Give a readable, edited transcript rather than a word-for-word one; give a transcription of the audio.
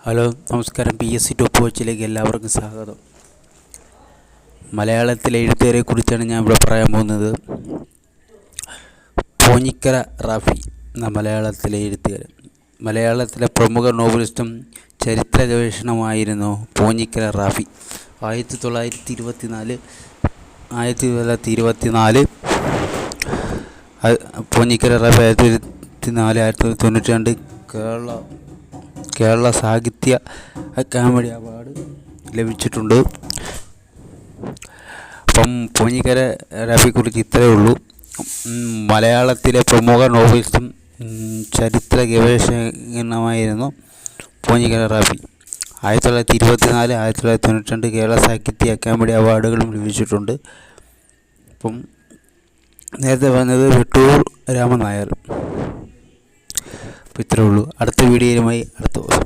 Hello നമസ്കാരം. PSC top വാച്ചിലേക്ക് എല്ലാവർക്കും സ്വാഗതം. മലയാളത്തിലെ എഴുത്തുകാരെ കുറിച്ചാണ് ഞാൻ ഇവിടെ പറയാൻ പോകുന്നത്. പൂഞ്ഞിക്കര റാഫി എന്ന മലയാളത്തിലെ എഴുത്തുകാരൻ. മലയാളത്തിലെ പ്രമുഖ നോവലിസ്റ്റും ചരിത്ര ഗവേഷണമായിരുന്നു പൂഞ്ഞിക്കര റാഫി. 1924 പൂഞ്ഞിക്കര റാഫി 1992 കേരള സാഹിത്യ അക്കാദമി അവാർഡ് ലഭിച്ചിട്ടുണ്ട്. അപ്പം പൂഞ്ഞിക്കര റാഫിയെക്കുറിച്ച് ഇത്രയേ ഉള്ളൂ. മലയാളത്തിലെ പ്രമുഖ നോവലിസ്റ്റും ചരിത്ര ഗവേഷകനുമായിരുന്നു പൂഞ്ഞിക്കര റാഫി. 1924 1992 കേരള സാഹിത്യ അക്കാദമി അവാർഡുകളും ലഭിച്ചിട്ടുണ്ട്. അപ്പം നേരത്തെ പറഞ്ഞത് വെട്ടൂർ രാമൻ നായർ. അപ്പോൾ ഇത്രയേ ഉള്ളൂ. അടുത്ത വീഡിയോയുമായി അടുത്ത ദിവസം.